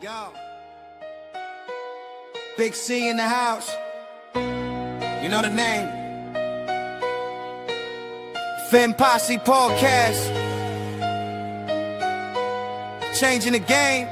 Yo, Big C in the house. You know the name. Finn Posse Podcast. Changing the game.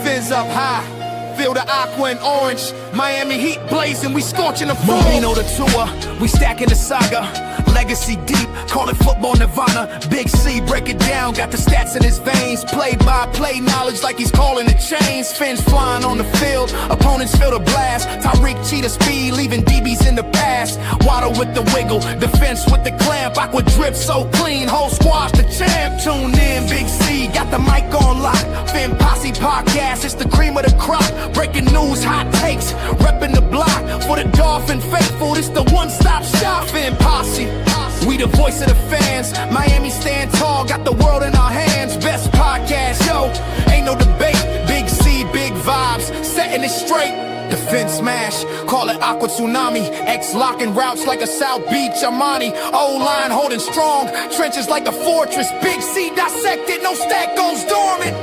Fizz up high. Feel the aqua and orange. Miami Heat blazing. We scorching the floor. Marino the tour. We stacking the saga. Legacy deep, call it football nirvana. Big C, break it down, got the stats in his veins. Play-by-play knowledge like he's calling the chains. Fins flying on the field, opponents feel the blast. Tyreek cheetah speed, leaving DBs in the past. Waddle with the wiggle, defense with the clamp. Aqua drip so clean, whole squash the champ. Tune in, Big C, got the mic on lock. Finn Posse Podcast, it's the cream of the crop. Breaking news, hot takes, repping the block. For the Dolphin faithful, it's the one-stop shop. Finn Posse. We the voice of the fans. Miami stand tall, got the world in our hands. Best podcast, yo, ain't no debate. Big C, big vibes, setting it straight. Defense smash, call it Aqua Tsunami. X locking routes like a South Beach Armani. O-line holding strong, trenches like a fortress. Big C dissected, no stack goes dormant.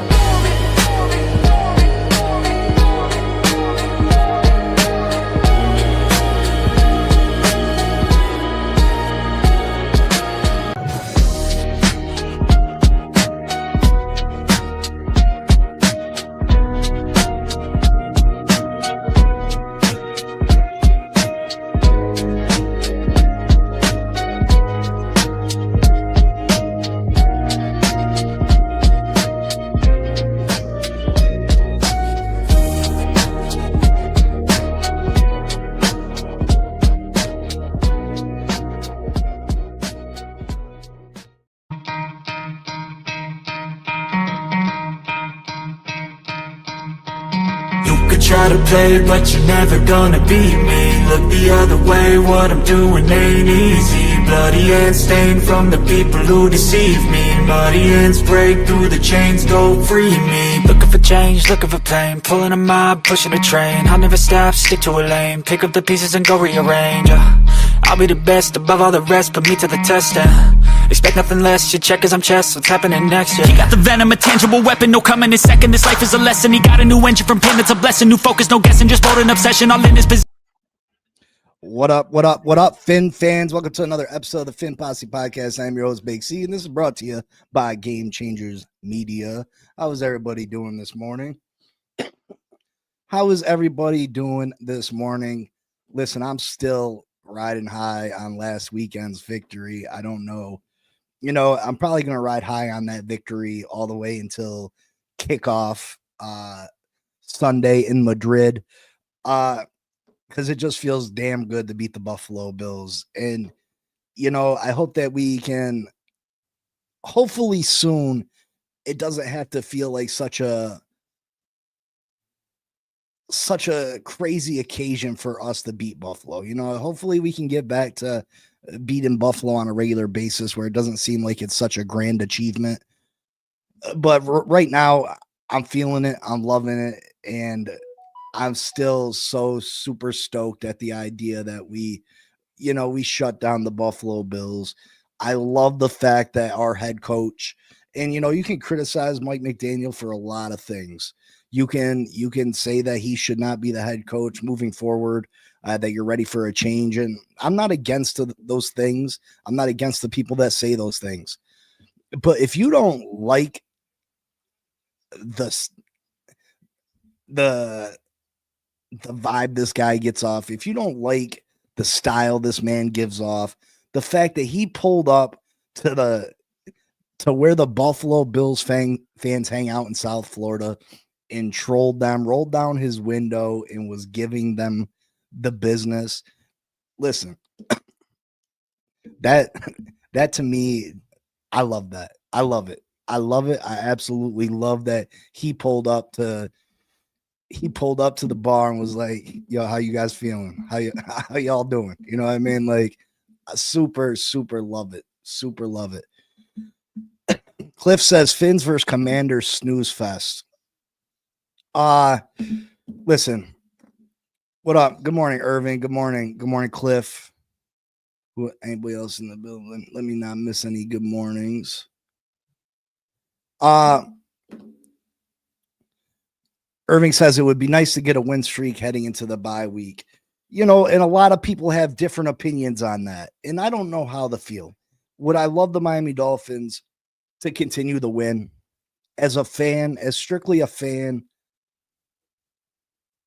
Try to play, but you're never gonna beat me. Look the other way, what I'm doing ain't easy. Bloody hands stained from the people who deceive me. Muddy hands break through the chains, go free me. Looking for change, looking for pain. Pulling a mob, pushing a train. I'll never stop, stick to a lane. Pick up the pieces and go rearrange. I'll be the best above all the rest, put me to the test. Expect nothing less, you check as I'm chess, what's happening next, yeah. He got the venom, a tangible weapon, no coming in second. This life is a lesson, he got a new engine from pain, it's a blessing. New focus, no guessing, just bold an obsession, all in his position. What up, Finn fans? Welcome to another episode of the Finn Posse Podcast. I'm your host, Big C, and this is brought to you by Game Changers Media. How is everybody doing this morning? How is everybody doing this morning? Listen, I'm still riding high on last weekend's victory. I don't know. I'm probably going to ride high on that victory all the way until kickoff Sunday in Madrid because it just feels damn good to beat the Buffalo Bills. And, I hope that we can, hopefully soon, it doesn't have to feel like such a crazy occasion for us to beat Buffalo. Hopefully we can get back to beating Buffalo on a regular basis where it doesn't seem like it's such a grand achievement. But right now I'm feeling it. I'm loving it. And I'm still so super stoked at the idea that we shut down the Buffalo Bills. I love the fact that our head coach, and you can criticize Mike McDaniel for a lot of things. You can say that he should not be the head coach moving forward, that you're ready for a change. And I'm not against those things. I'm not against the people that say those things. But if you don't like the vibe this guy gets off, if you don't like the style this man gives off, the fact that he pulled up to where the Buffalo Bills fans hang out in South Florida and trolled them, rolled down his window and was giving them the business. Listen, that to me, I love that. I love it. I absolutely love that he pulled up to the bar and was like, yo, how you guys feeling? How y'all doing? You know what I mean? Like, super, super love it. Super love it. Cliff says Fins vs Commanders snooze fest. Listen, what up? Good morning, Irving. Good morning, Cliff. Anybody else in the building? Let me not miss any good mornings. Irving says it would be nice to get a win streak heading into the bye week. You know, and a lot of people have different opinions on that. And I don't know how to feel. Would I love the Miami Dolphins to continue the win? As a fan, as strictly a fan,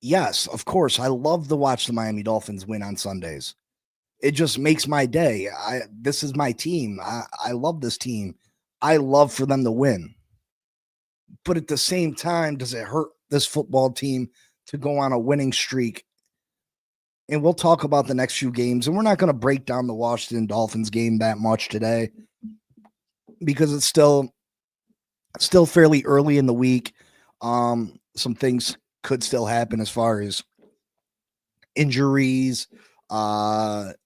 yes, of course. I love to watch the Miami Dolphins win on Sundays. It just makes my day. This is my team. I love this team. I love for them to win. But at the same time, does it hurt this football team to go on a winning streak? And we'll talk about the next few games. And we're not going to break down the Washington Dolphins game that much today because it's still fairly early in the week. Some things could still happen as far as injuries, players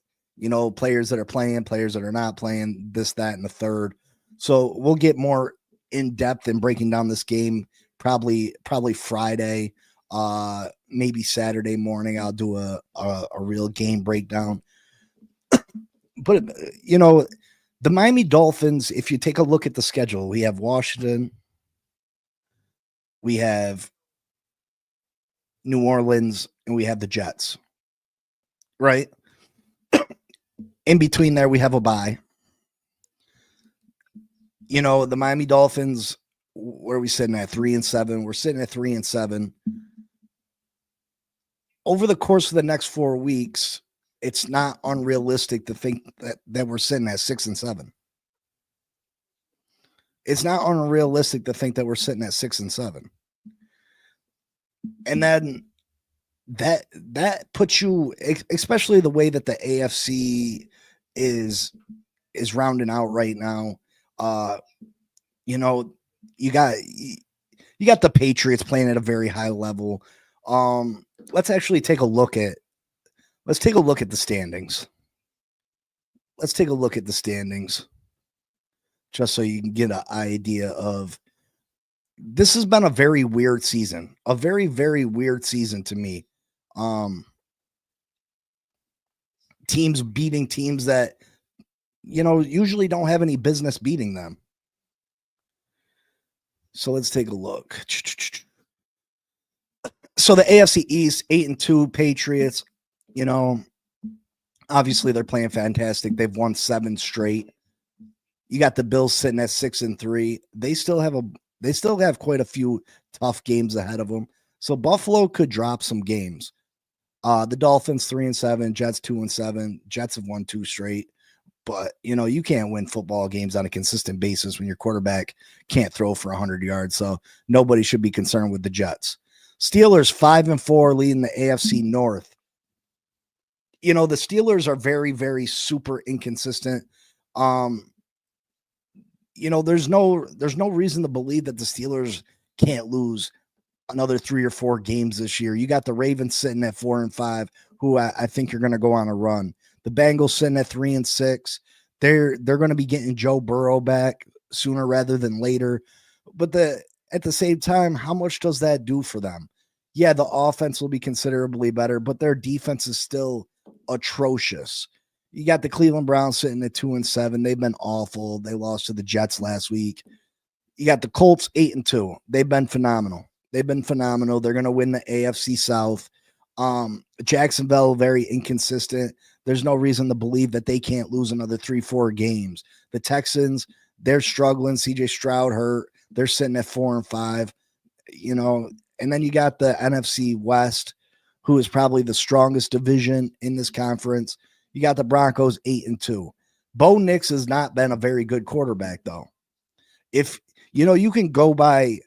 that are playing, players that are not playing, this, that, and the third. So we'll get more in depth in breaking down this game probably Friday, maybe Saturday morning. I'll do a real game breakdown. But the Miami Dolphins, if you take a look at the schedule, we have Washington, we have New Orleans, and we have the Jets, right? In between there, we have a bye. The Miami Dolphins, where are we sitting at? 3-7. We're sitting at 3-7. Over the course of the next 4 weeks, it's not unrealistic to think that we're sitting at 6-7. It's not unrealistic to think that we're sitting at 6-7. And then that puts you, especially the way that the AFC is rounding out right now. You got the Patriots playing at a very high level. Let's take a look at the standings. Let's take a look at the standings just so you can get an idea of, this has been a very weird season, a very, very weird season to me. Teams beating teams that, usually don't have any business beating them. So let's take a look. So the AFC East, 8-2 Patriots, obviously they're playing fantastic. They've won 7 straight. You got the Bills sitting at 6-3. They still have quite a few tough games ahead of them. So Buffalo could drop some games. The Dolphins 3-7, Jets 2-7. Jets have won 2 straight. But, you can't win football games on a consistent basis when your quarterback can't throw for 100 yards. So nobody should be concerned with the Jets. Steelers 5-4 leading the AFC North. The Steelers are very, very super inconsistent. There's no reason to believe that the Steelers can't lose another 3 or 4 games this year. You got the Ravens sitting at 4-5, who I think are going to go on a run. The Bengals sitting at 3-6. They're going to be getting Joe Burrow back sooner rather than later. But at the same time, how much does that do for them? Yeah, the offense will be considerably better, but their defense is still atrocious. You got the Cleveland Browns sitting at 2-7. They've been awful. They lost to the Jets last week. You got the Colts 8-2. They've been phenomenal. They're going to win the AFC South. Jacksonville, very inconsistent. There's no reason to believe that they can't lose another 3-4 games. The Texans, they're struggling. CJ Stroud hurt. They're sitting at 4-5. And then you got the NFC West, who is probably the strongest division in this conference. You got the Broncos 8-2. Bo Nix has not been a very good quarterback, though. If you can go by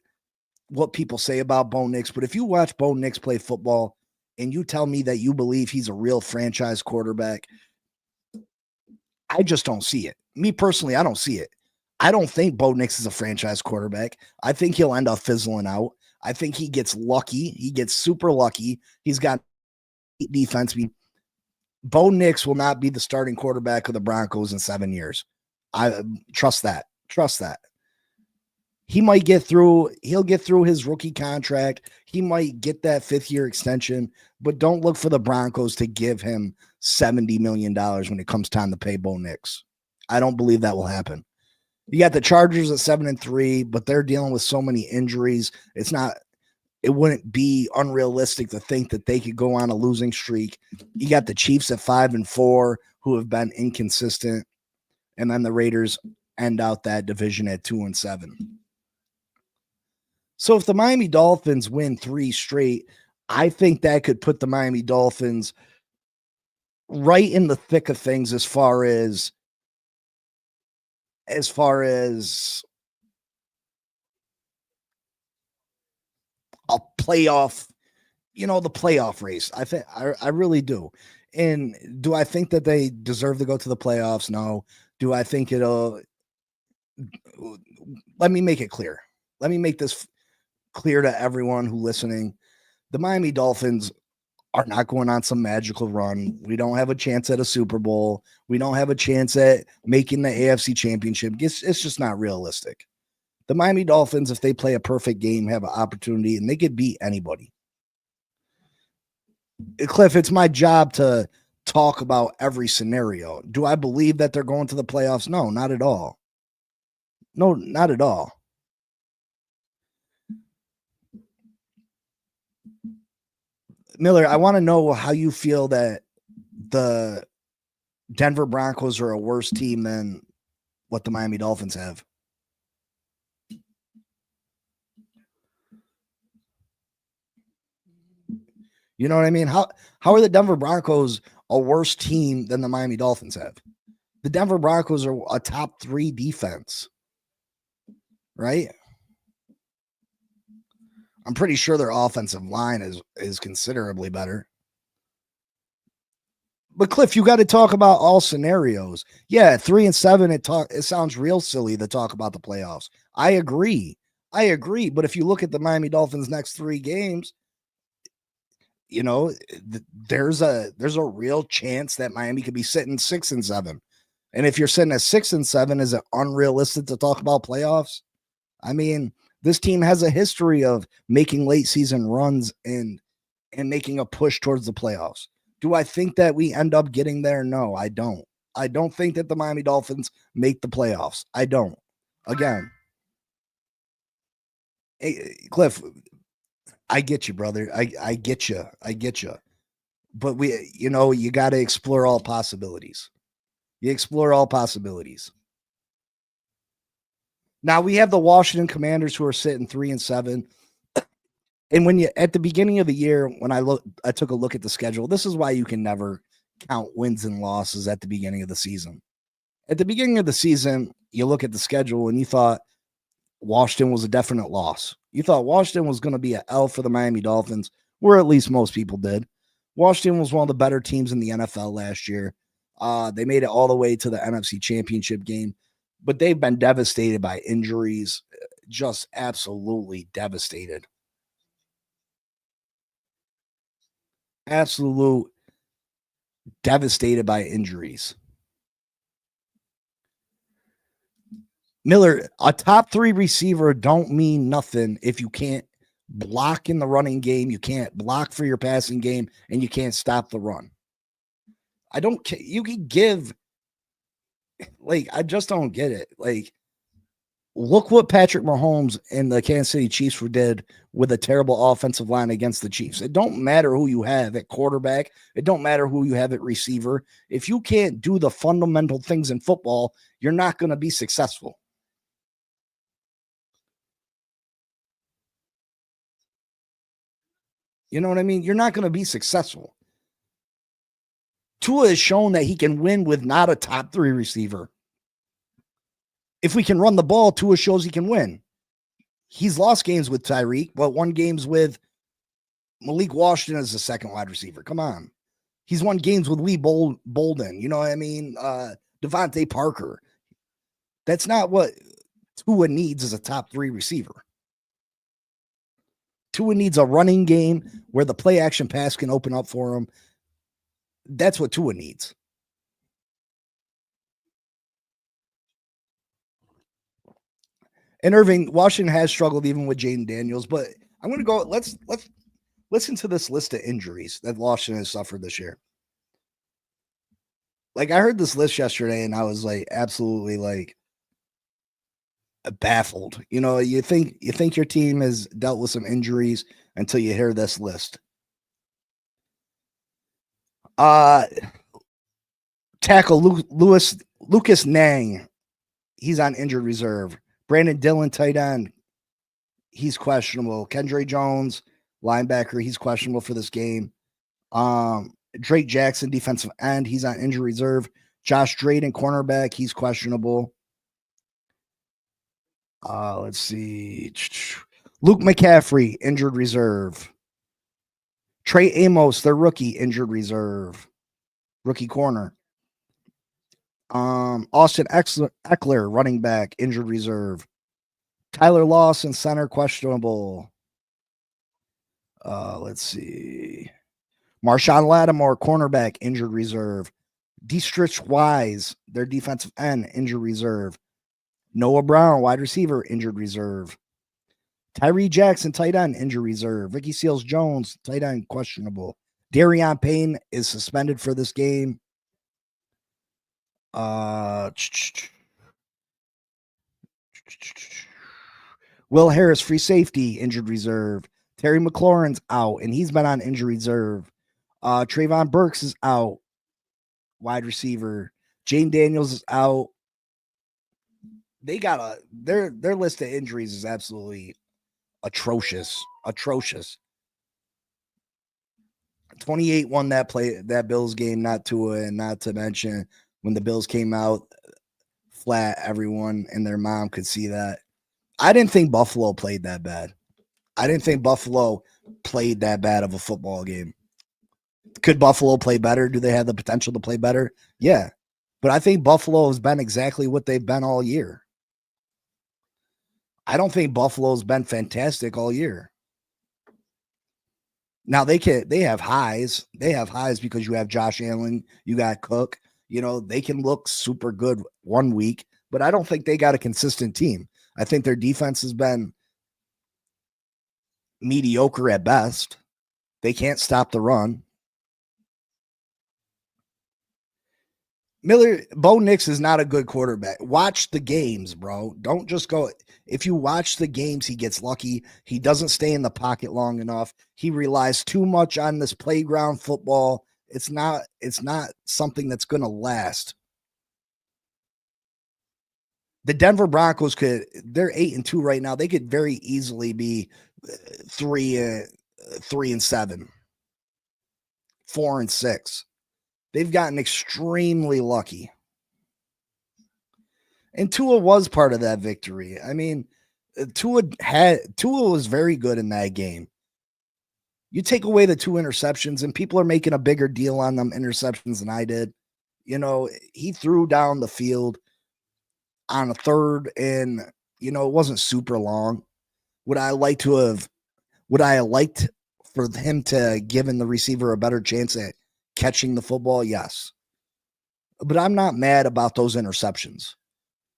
what people say about Bo Nix, but if you watch Bo Nix play football and you tell me that you believe he's a real franchise quarterback, I just don't see it. Me personally, I don't see it. I don't think Bo Nix is a franchise quarterback. I think he'll end up fizzling out. I think he gets lucky. He gets super lucky. He's got defense. Bo Nix will not be the starting quarterback of the Broncos in 7 years. I trust that. He might get through. He'll get through his rookie contract. He might get that 5th-year extension, but don't look for the Broncos to give him $70 million when it comes time to pay Bo Nix. I don't believe that will happen. You got the Chargers at 7-3, but they're dealing with so many injuries. It's not, it wouldn't be unrealistic to think that they could go on a losing streak. You got the Chiefs at 5-4, who have been inconsistent, and then the Raiders end out that division at 2-7. So if the Miami Dolphins win 3 straight, I think that could put the Miami Dolphins right in the thick of things as far as a playoff, the playoff race. I really do. And do I think that they deserve to go to the playoffs? No. Do I think let me make it clear. Let me make this clear to everyone who's listening. The Miami Dolphins are not going on some magical run. We don't have a chance at a Super Bowl. We don't have a chance at making the AFC Championship. It's just not realistic. The Miami Dolphins, if they play a perfect game, have an opportunity, and they could beat anybody. Cliff, it's my job to talk about every scenario. Do I believe that they're going to the playoffs? No, not at all. No, not at all. Miller, I want to know how you feel that the Denver Broncos are a worse team than what the Miami Dolphins have. You know what I mean? How are the Denver Broncos a worse team than the Miami Dolphins have? The Denver Broncos are a top 3 defense, right? I'm pretty sure their offensive line is considerably better. But Cliff, you got to talk about all scenarios. Yeah, 3-7, it sounds real silly to talk about the playoffs. I agree. But if you look at the Miami Dolphins' next 3 games, there's a real chance that Miami could be sitting 6-7. And if you're sitting at 6-7, is it unrealistic to talk about playoffs? I mean, this team has a history of making late season runs and making a push towards the playoffs. Do I think that we end up getting there? No, I don't. I don't think that the Miami Dolphins make the playoffs. I don't. Again, hey, Cliff, I get you, brother. I get you. But you got to explore all possibilities. You explore all possibilities. Now we have the Washington Commanders who are sitting 3-7. And when at the beginning of the year, when I took a look at the schedule, this is why you can never count wins and losses at the beginning of the season. At the beginning of the season, you look at the schedule and you thought Washington was a definite loss. You thought Washington was going to be an L for the Miami Dolphins, or at least most people did. Washington was one of the better teams in the NFL last year. They made it all the way to the NFC Championship game, but they've been devastated by injuries, just absolutely devastated. Absolute devastated by injuries. Miller, a top 3 receiver don't mean nothing if you can't block in the running game, you can't block for your passing game, and you can't stop the run. I don't care. You can give, I just don't get it. Look what Patrick Mahomes and the Kansas City Chiefs did with a terrible offensive line against the Chiefs. It don't matter who you have at quarterback. It don't matter who you have at receiver. If you can't do the fundamental things in football, you're not going to be successful. You know what I mean? You're not going to be successful. Tua has shown that he can win with not a top 3 receiver. If we can run the ball, Tua shows he can win. He's lost games with Tyreek, but won games with Malik Washington as the second wide receiver. Come on. He's won games with Lee Bolden. You know what I mean? Devontae Parker. That's not what Tua needs as a top 3 receiver. Tua needs a running game where the play action pass can open up for him. That's what Tua needs. And Irving, Washington has struggled even with Jaden Daniels, but I'm going to go. Let's listen to this list of injuries that Washington has suffered this year. I heard this list yesterday and I was absolutely baffled. You know, you think your team has dealt with some injuries until you hear this list. Tackle Lucas Nang, he's on injured reserve. Brandon Dillon, tight end, he's questionable. Kendra Jones, linebacker, he's questionable for this game. Drake Jackson, defensive end, he's on injured reserve. Josh Drayden, cornerback, he's questionable. Let's see. Luke McCaffrey, injured reserve. Trey Amos, their rookie, injured reserve. Rookie corner. Austin Eckler, running back, injured reserve. Tyler Lawson, center, questionable. Let's see. Marshawn Lattimore, cornerback, injured reserve. Dietrich Wise, their defensive end, injured reserve. Noah Brown, wide receiver, injured reserve. Tyree Jackson, tight end, injured reserve. Ricky Seals-Jones, tight end, questionable. Darion Payne is suspended for this game. Will Harris, free safety, injured reserve. Terry McLaurin's out, and he's been on injury reserve. Trayvon Burks is out, wide receiver. Jane Daniels is out. They got their list of injuries is absolutely atrocious. 28 won that Bills game, not Tua, and not to mention when the Bills came out flat, everyone and their mom could see that. I didn't think Buffalo played that bad. I didn't think Buffalo played that bad of a football game. Could Buffalo play better? Do they have the potential to play better? Yeah. But I think Buffalo has been exactly what they've been all year. I don't think Buffalo's been fantastic all year. Now they have highs. They have highs because you have Josh Allen, you got Cook. You know, they can look super good one week, but I don't think they got a consistent team. I think their defense has been mediocre at best. They can't stop the run. Bo Nix is not a good quarterback. Watch the games, bro. Don't just go. If you watch the games, he gets lucky. He doesn't stay in the pocket long enough. He relies too much on this playground football. It's not something that's going to last. The Denver Broncos they're 8-2 right now. They could very easily be 3-7, 4-6. They've gotten extremely lucky. And Tua was part of that victory. I mean, Tua was very good in that game. You take away the 2 interceptions, and people are making a bigger deal on them interceptions than I did. You know, he threw down the field on a third, and, you know, it wasn't super long. Would I liked for him to given the receiver a better chance at catching the football? Yes. But I'm not mad about those interceptions.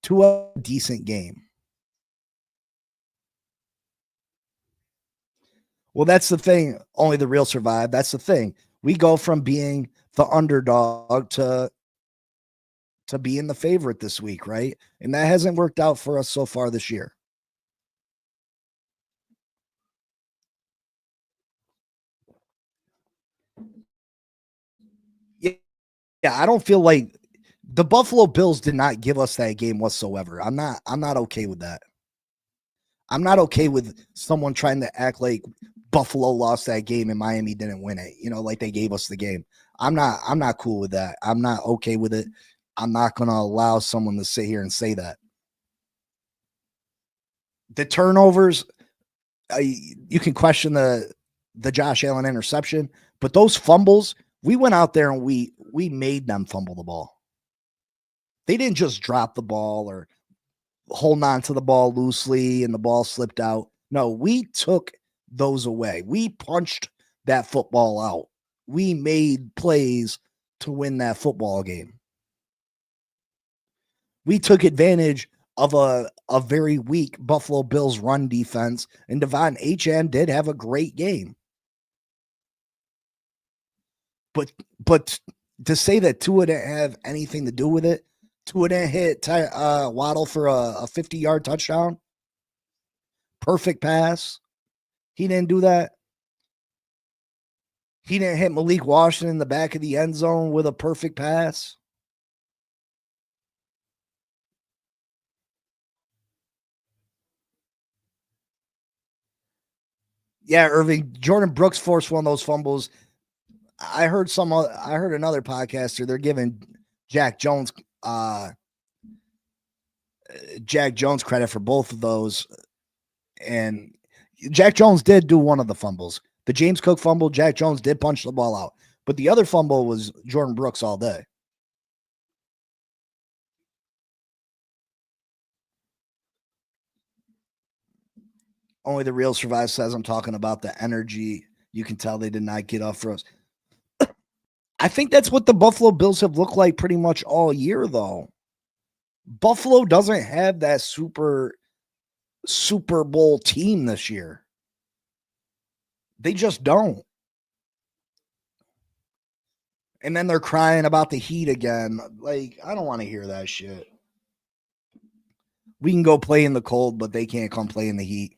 Tua, decent game. Well, that's the thing. Only the real survive. That's the thing. We go from being the underdog to being the favorite this week, right? And that hasn't worked out for us so far this year. Yeah, I don't feel like the Buffalo Bills did not give us that game whatsoever. I'm not okay with that. I'm not okay with someone trying to act like Buffalo lost that game and Miami didn't win it. You know, like they gave us the game. I'm not cool with that. I'm not okay with it. I'm not going to allow someone to sit here and say that. The turnovers, you can question the Josh Allen interception, but those fumbles, we went out there and we made them fumble the ball. They didn't just drop the ball or holding on to the ball loosely and the ball slipped out. No, we took those away. We punched that football out. We made plays to win that football game. We took advantage of a very weak Buffalo Bills run defense, and Devon Achane did have a great game. But to say that Tua didn't have anything to do with it, Tua didn't hit Waddle for a 50-yard touchdown. Perfect pass. He didn't do that. He didn't hit Malik Washington in the back of the end zone with a perfect pass. Yeah, Irving. Jordan Brooks forced one of those fumbles. I heard another podcaster. They're giving Jack Jones credit for both of those, and Jack Jones did do one of the fumbles. The James Cook fumble, Jack Jones did punch the ball out, but the other fumble was Jordan Brooks all day. Only the real survive says I'm talking about the energy. You can tell they did not get off for us. I think that's what the Buffalo Bills have looked like pretty much all year, though. Buffalo doesn't have that Super Bowl team this year. They just don't. And then they're crying about the heat again. Like, I don't want to hear that shit. We can go play in the cold, but they can't come play in the heat.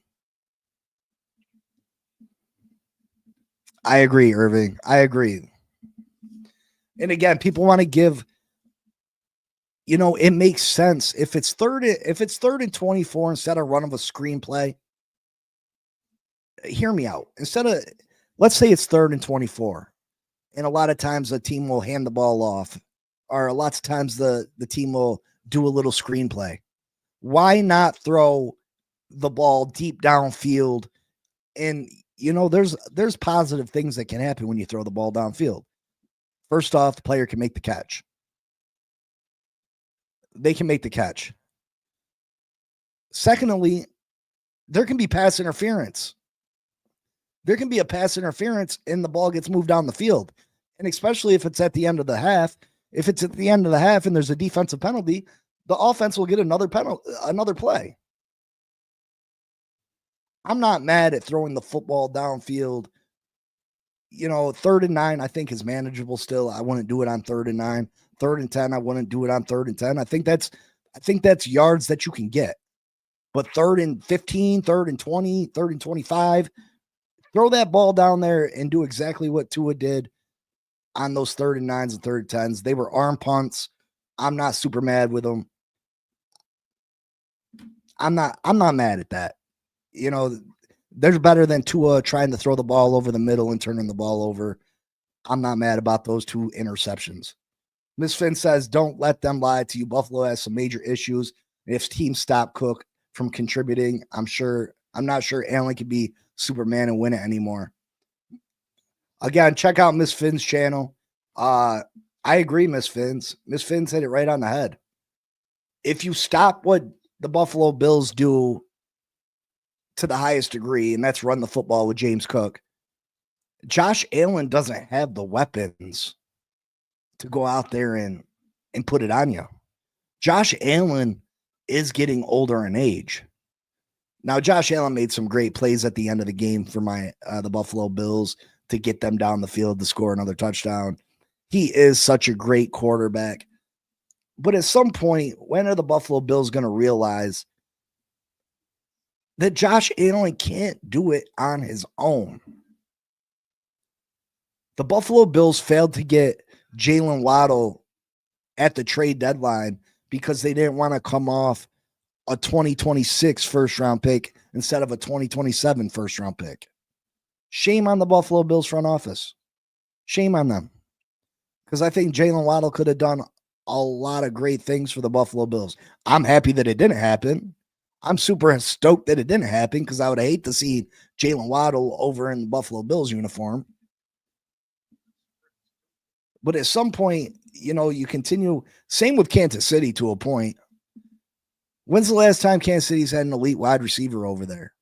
I agree, Irving. I agree. And again, people want to give, it makes sense. If it's third and 24 instead of running a screenplay, hear me out. Let's say it's 3rd and 24. And a lot of times the team will hand the ball off, or lots of times the team will do a little screenplay. Why not throw the ball deep downfield? And there's positive things that can happen when you throw the ball downfield. First off, the player can make the catch. They can make the catch. Secondly, there can be pass interference. There can be a pass interference and the ball gets moved down the field. And especially if it's at the end of the half, if it's at the end of the half and there's a defensive penalty, the offense will get another play. I'm not mad at throwing the football downfield. 3rd and 9, I think is manageable still. I wouldn't do it on 3rd and 9. 3rd and 10, I wouldn't do it on 3rd and 10. I think that's yards that you can get. But 3rd and 15, 3rd and 20, 3rd and 25, throw that ball down there and do exactly what Tua did on those 3rd and 9s and 3rd and 10s. They were arm punts. I'm not super mad with them. I'm not mad at that. They're better than Tua trying to throw the ball over the middle and turning the ball over. I'm not mad about those 2 interceptions. Miss Finn says, don't let them lie to you. Buffalo has some major issues. If teams stop Cook from contributing, I'm not sure Allen could be Superman and win it anymore. Again, check out Miss Finn's channel. I agree, Miss Finn's. Miss Finn's hit it right on the head. If you stop what the Buffalo Bills do to the highest degree, and that's run the football with James Cook, Josh Allen doesn't have the weapons to go out there and put it on you. Josh Allen is getting older in age. Now, Josh Allen made some great plays at the end of the game for the Buffalo Bills to get them down the field to score another touchdown. He is such a great quarterback. But at some point, when are the Buffalo Bills going to realize that Josh Allen can't do it on his own? The Buffalo Bills failed to get Jalen Waddle at the trade deadline because they didn't want to come off a 2026 first-round pick instead of a 2027 first-round pick. Shame on the Buffalo Bills front office. Shame on them. Because I think Jalen Waddle could have done a lot of great things for the Buffalo Bills. I'm happy that it didn't happen. I'm super stoked that it didn't happen because I would hate to see Jalen Waddle over in the Buffalo Bills uniform. But at some point, you continue. Same with Kansas City to a point. When's the last time Kansas City's had an elite wide receiver over there?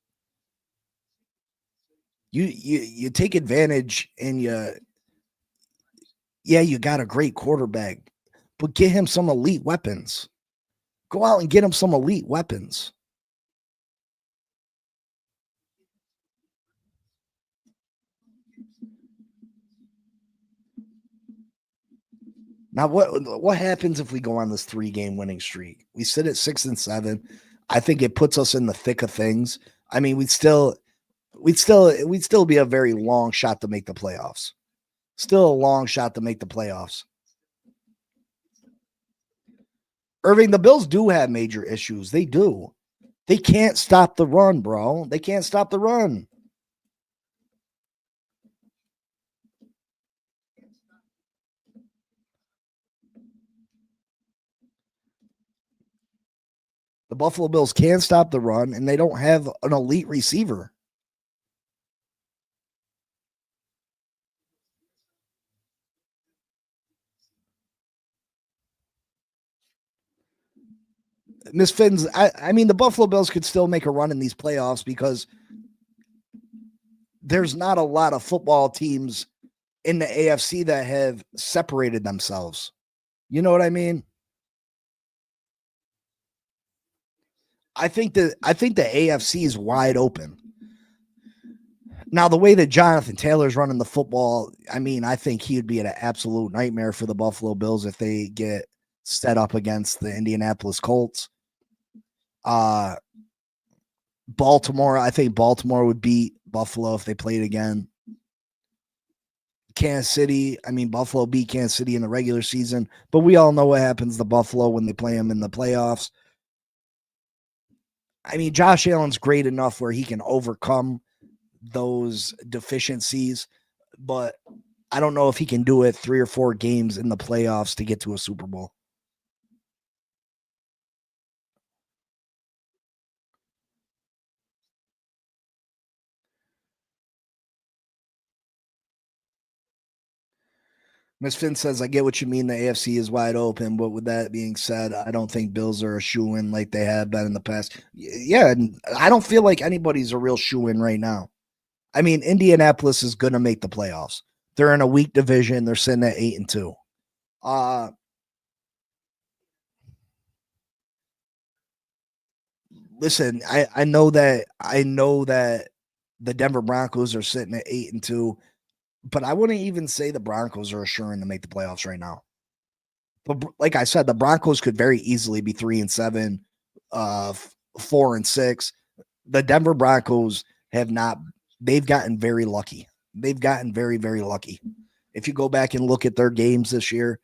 You take advantage and you got a great quarterback, but get him some elite weapons. Go out and get him some elite weapons. Now, what happens if we go on this 3-game winning streak? We sit at 6-7. I think it puts us in the thick of things. I mean, we'd still be a very long shot to make the playoffs. Still a long shot to make the playoffs. Irving, the Bills do have major issues. They do. They can't stop the run, bro. They can't stop the run. The Buffalo Bills can't stop the run, and they don't have an elite receiver. Miss Finn's, I mean, the Buffalo Bills could still make a run in these playoffs because there's not a lot of football teams in the AFC that have separated themselves. You know what I mean? I think the AFC is wide open. Now, the way that Jonathan Taylor's running the football, I mean, I think he would be an absolute nightmare for the Buffalo Bills if they get set up against the Indianapolis Colts. Baltimore, I think Baltimore would beat Buffalo if they played again. Kansas City, I mean, Buffalo beat Kansas City in the regular season, but we all know what happens to Buffalo when they play them in the playoffs. I mean, Josh Allen's great enough where he can overcome those deficiencies, but I don't know if he can do it 3 or 4 games in the playoffs to get to a Super Bowl. Miss Finn says, I get what you mean. The AFC is wide open, but with that being said, I don't think Bills are a shoe-in like they have been in the past. Yeah, and I don't feel like anybody's a real shoe-in right now. I mean, Indianapolis is going to make the playoffs. They're in a weak division. They're sitting at 8-2. Listen, I know that the Denver Broncos are sitting at 8-2, but I wouldn't even say the Broncos are assuring to make the playoffs right now. But like I said, the Broncos could very easily be 3-7, 4-6. The Denver Broncos have not. They've gotten very lucky. They've gotten very, very lucky. If you go back and look at their games this year,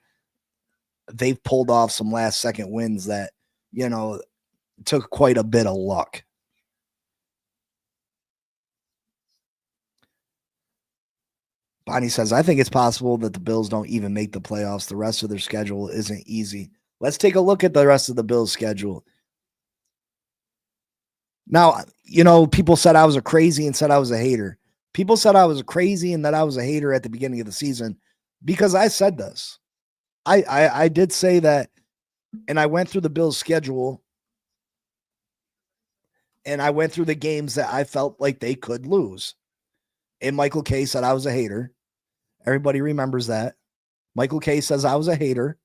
they've pulled off some last-second wins that, you know, took quite a bit of luck. Bonnie says, I think it's possible that the Bills don't even make the playoffs. The rest of their schedule isn't easy. Let's take a look at the rest of the Bills' schedule. Now, you know, people said I was a crazy and said I was a hater. People said I was crazy and that I was a hater at the beginning of the season because I said this. I did say that, and I went through the Bills' schedule, and I went through the games that I felt like they could lose. And Michael K said I was a hater. Everybody remembers that. Michael K says I was a hater.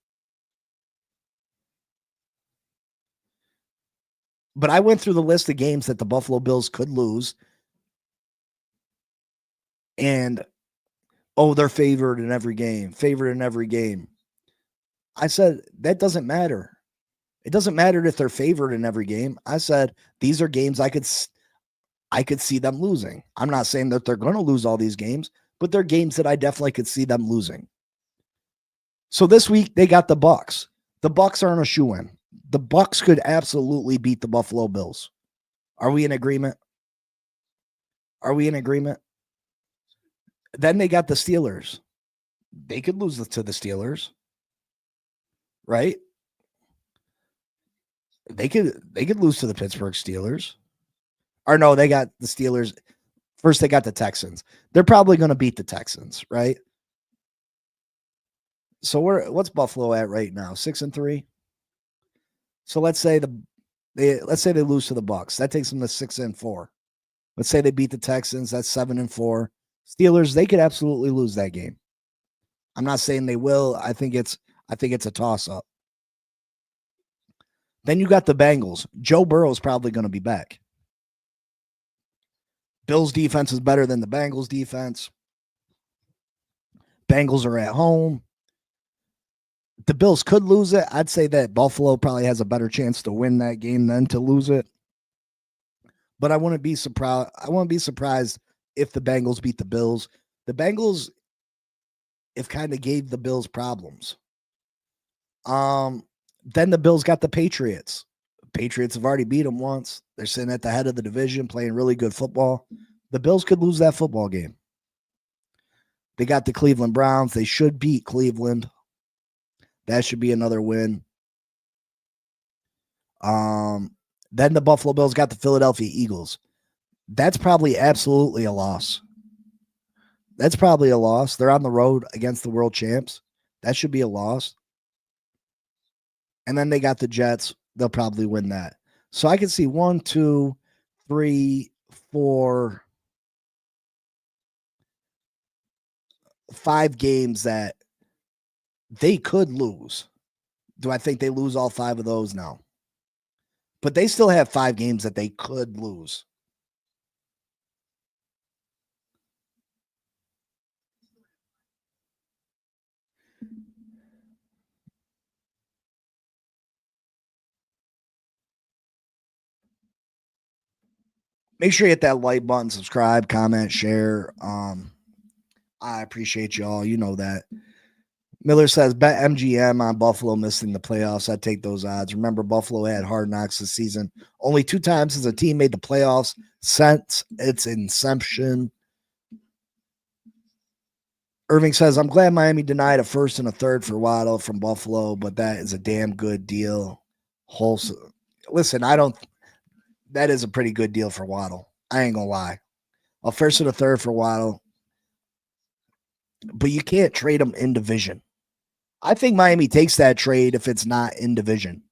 But I went through the list of games that the Buffalo Bills could lose. And, they're favored in every game. Favored in every game. I said, that doesn't matter. It doesn't matter if they're favored in every game. I said, these are games I could see them losing. I'm not saying that they're going to lose all these games, but they're games that I definitely could see them losing. So this week they got the Bucks. The Bucks aren't a shoe-in. The Bucks could absolutely beat the Buffalo Bills. Are we in agreement? Are we in agreement? Then they got the Steelers. They could lose to the Steelers, right? They could lose to the Pittsburgh Steelers. Or no, they got the Steelers. First, they got the Texans. They're probably going to beat the Texans, right? So what's Buffalo at right now? 6-3. So let's say they lose to the Bucks. That takes them to 6-4. Let's say they beat the Texans. That's 7-4. Steelers, they could absolutely lose that game. I'm not saying they will. I think it's a toss-up. Then you got the Bengals. Joe Burrow's probably going to be back. Bills defense is better than the Bengals defense. Bengals are at home. The Bills could lose it. I'd say that Buffalo probably has a better chance to win that game than to lose it. But I wouldn't be surprised. I wouldn't be surprised if the Bengals beat the Bills. The Bengals, if kind of gave the Bills problems. Then the Bills got the Patriots. Patriots have already beat them once. They're sitting at the head of the division, playing really good football. The Bills could lose that football game. They got the Cleveland Browns. They should beat Cleveland. That should be another win. Then the Buffalo Bills got the Philadelphia Eagles. That's probably absolutely a loss. That's probably a loss. They're on the road against the world champs. That should be a loss. And then they got the Jets. They'll probably win that. So I can see 1, 2, 3, 4, 5 games that they could lose. Do I think they lose all 5 of those? No. But they still have 5 games that they could lose. Make sure you hit that like button, subscribe, comment, share. I appreciate y'all. You know that. Miller says, bet MGM on Buffalo missing the playoffs. I'd take those odds. Remember, Buffalo had hard knocks this season. Only 2 times has a team made the playoffs since its inception. Irving says, I'm glad Miami denied a first and a third for Waddle from Buffalo, but that is a damn good deal. Listen, that is a pretty good deal for Waddle. I ain't gonna lie. A first and a third for Waddle. But you can't trade him in division. I think Miami takes that trade if it's not in division.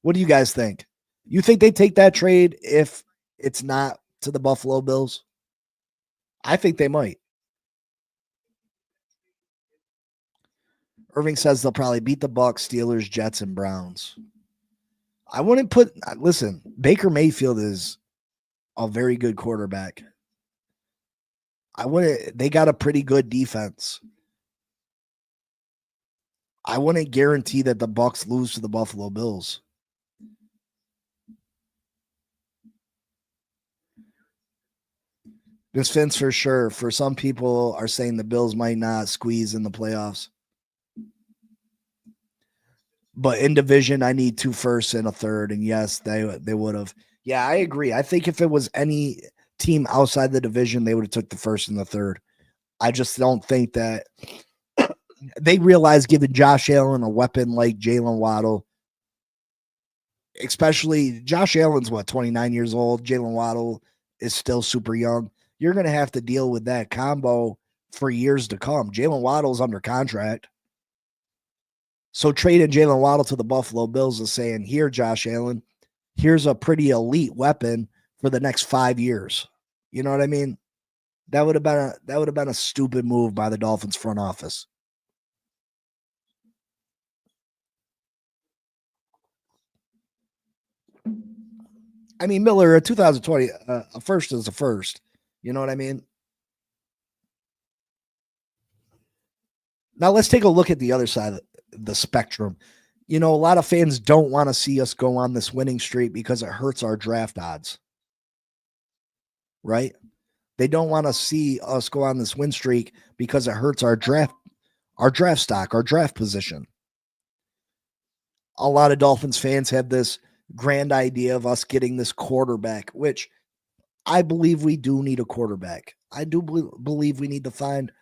What do you guys think? You think they take that trade if it's not to the Buffalo Bills? I think they might. Irving says they'll probably beat the Bucs, Steelers, Jets, and Browns. I wouldn't listen, Baker Mayfield is a very good quarterback. They got a pretty good defense. I wouldn't guarantee that the Bucs lose to the Buffalo Bills. This Vince for sure. For some people are saying the Bills might not squeeze in the playoffs. But in division, I need 2 firsts and a third. And yes, they would have. Yeah, I agree. I think if it was any team outside the division, they would have took the first and the third. I just don't think that they realize giving Josh Allen a weapon like Jalen Waddle, especially Josh Allen's 29 years old. Jalen Waddle is still super young. You're going to have to deal with that combo for years to come. Jalen Waddle's under contract. So trading Jalen Waddle to the Buffalo Bills is saying, here, Josh Allen, here's a pretty elite weapon for the next 5 years. You know what I mean? That would have been a stupid move by the Dolphins front office. I mean, Miller, a 2020, a first is a first. You know what I mean? Now let's take a look at the other side of the spectrum. You know, a lot of fans don't want to see us go on this winning streak because it hurts our draft odds. Right? They don't want to see us go on this win streak because it hurts our draft stock, our draft position. A lot of Dolphins fans have this grand idea of us getting this quarterback, which I believe we do need a quarterback. I do believe we need to find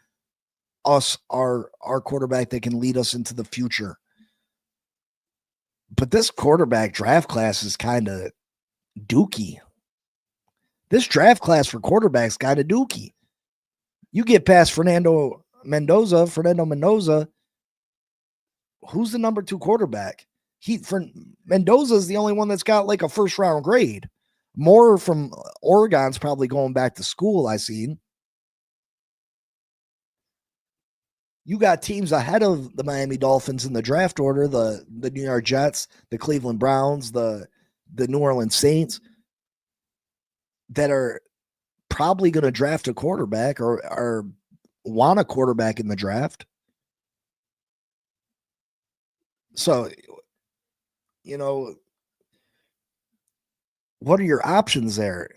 our quarterback that can lead us into the future. But this quarterback draft class is kind of dookie. This draft class for quarterbacks kind of dookie. You get past Fernando Mendoza. Who's the number 2 quarterback? Mendoza is the only one that's got like a first round grade. More from Oregon's probably going back to school, I seen. You got teams ahead of the Miami Dolphins in the draft order, the New York Jets, the Cleveland Browns, the New Orleans Saints, that are probably going to draft a quarterback or want a quarterback in the draft. So, you know, what are your options there?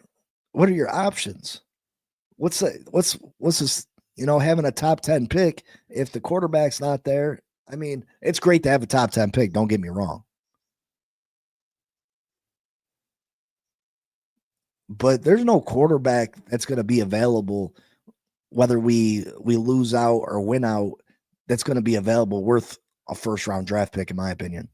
What are your options? What's this, having a top 10 pick if the quarterback's not there? I mean, it's great to have a top 10 pick, don't get me wrong. But there's no quarterback that's going to be available whether we lose out or win out that's going to be available worth a first round draft pick in my opinion.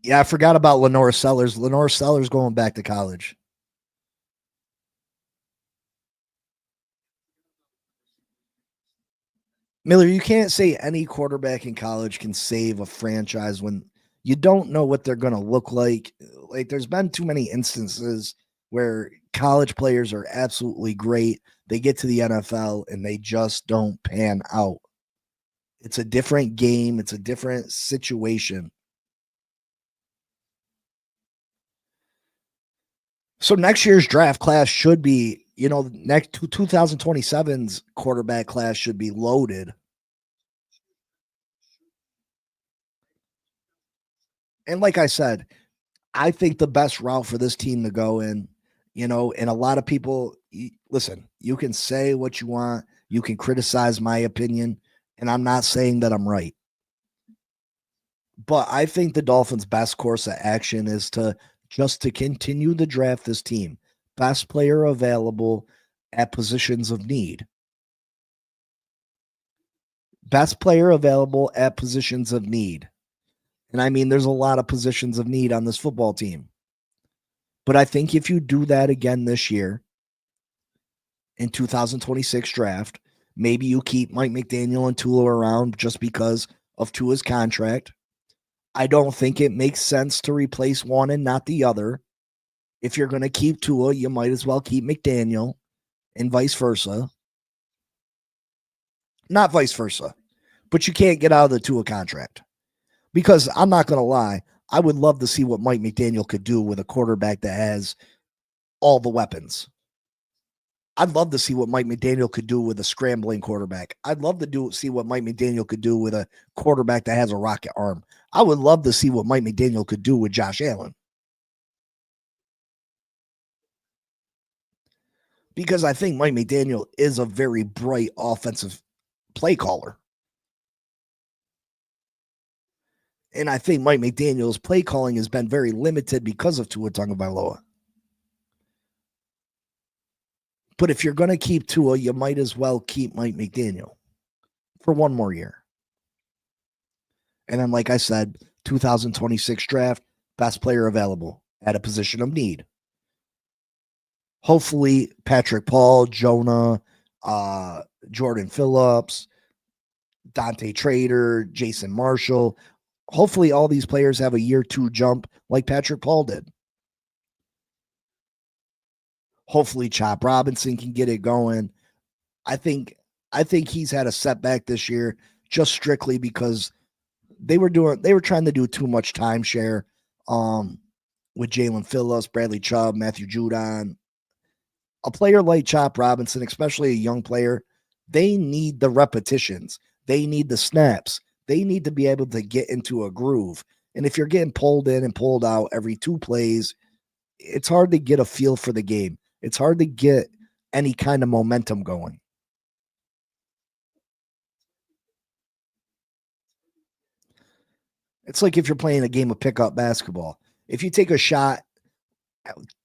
Yeah, I forgot about Lenore Sellers. Lenore Sellers going back to college. Miller, you can't say any quarterback in college can save a franchise when you don't know what they're going to look like. Like, there's been too many instances where college players are absolutely great. They get to the NFL and they just don't pan out. It's a different game, it's a different situation. So next year's draft class should be, next 2027's quarterback class should be loaded. And like I said, I think the best route for this team to go in, and a lot of people, listen, you can say what you want, you can criticize my opinion, and I'm not saying that I'm right. But I think the Dolphins' best course of action is to continue to draft this team. Best player available at positions of need. Best player available at positions of need. And I mean, there's a lot of positions of need on this football team. But I think if you do that again this year, in 2026 draft, maybe you keep Mike McDaniel and Tua around just because of Tua's contract. I don't think it makes sense to replace one and not the other. If you're going to keep Tua, you might as well keep McDaniel and vice versa. Not vice versa, but you can't get out of the Tua contract. Because I'm not going to lie, I would love to see what Mike McDaniel could do with a quarterback that has all the weapons. I'd love to see what Mike McDaniel could do with a scrambling quarterback. I'd love to see what Mike McDaniel could do with a quarterback that has a rocket arm. I would love to see what Mike McDaniel could do with Josh Allen. Because I think Mike McDaniel is a very bright offensive play caller. And I think Mike McDaniel's play calling has been very limited because of Tua Tagovailoa. But if you're going to keep Tua, you might as well keep Mike McDaniel for one more year. And then, like I said, 2026 draft, best player available at a position of need. Hopefully, Patrick Paul, Jonah, Jordan Phillips, Dante Trader, Jason Marshall. Hopefully, all these players have a year 2 jump like Patrick Paul did. Hopefully, Chop Robinson can get it going. I think he's had a setback this year just strictly because they were trying to do too much timeshare with Jalen Phillips, Bradley Chubb, Matthew Judon. A player like Chop Robinson, especially a young player, they need the repetitions. They need the snaps. They need to be able to get into a groove. And if you're getting pulled in and pulled out every 2 plays, it's hard to get a feel for the game. It's hard to get any kind of momentum going. It's like if you're playing a game of pickup basketball. If you take a shot,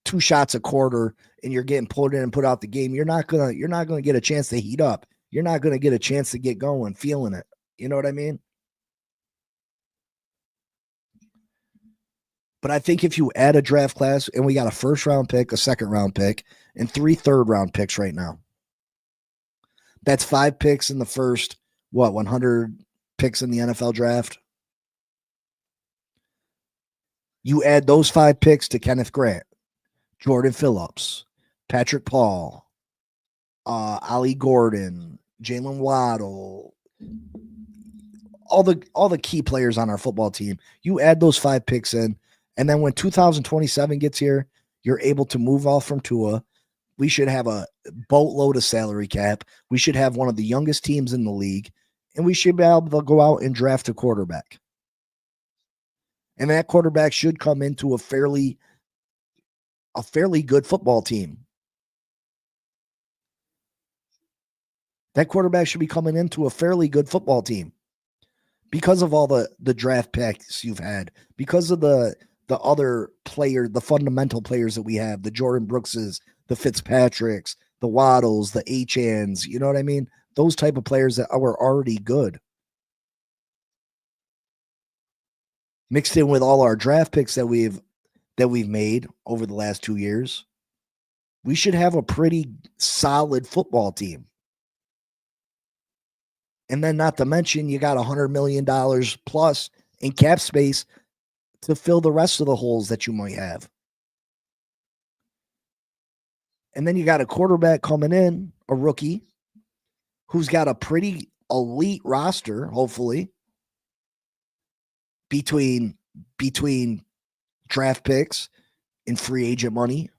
2 shots a quarter, and you're getting pulled in and put out the game, you're not gonna get a chance to heat up. You're not gonna get a chance to get going, feeling it. You know what I mean? But I think if you add a draft class, and we got a first round pick, a second round pick, and 3 third round picks right now. That's 5 picks in the first, 100 picks in the NFL draft. You add those 5 picks to Kenneth Grant, Jordan Phillips, Patrick Paul, Ali Gordon, Jalen Waddle, all the key players on our football team. You add those 5 picks in, and then when 2027 gets here, you're able to move off from Tua, We should have a boatload of salary cap. We should have one of the youngest teams in the league, and we should be able to go out and draft a quarterback. And that quarterback should come into a fairly good football team. That quarterback should be coming into a fairly good football team because of all the draft picks you've had, because of the other player, the fundamental players that we have, the Jordan Brookses, the Fitzpatricks, the Waddles, the Achans, you know what I mean? Those type of players that are already good. Mixed in with all our draft picks that we've made over the last 2 years, we should have a pretty solid football team. And then not to mention, you got $100 million plus in cap space to fill the rest of the holes that you might have. And then you got a quarterback coming in, a rookie, who's got a pretty elite roster, hopefully, between draft picks and free agent money,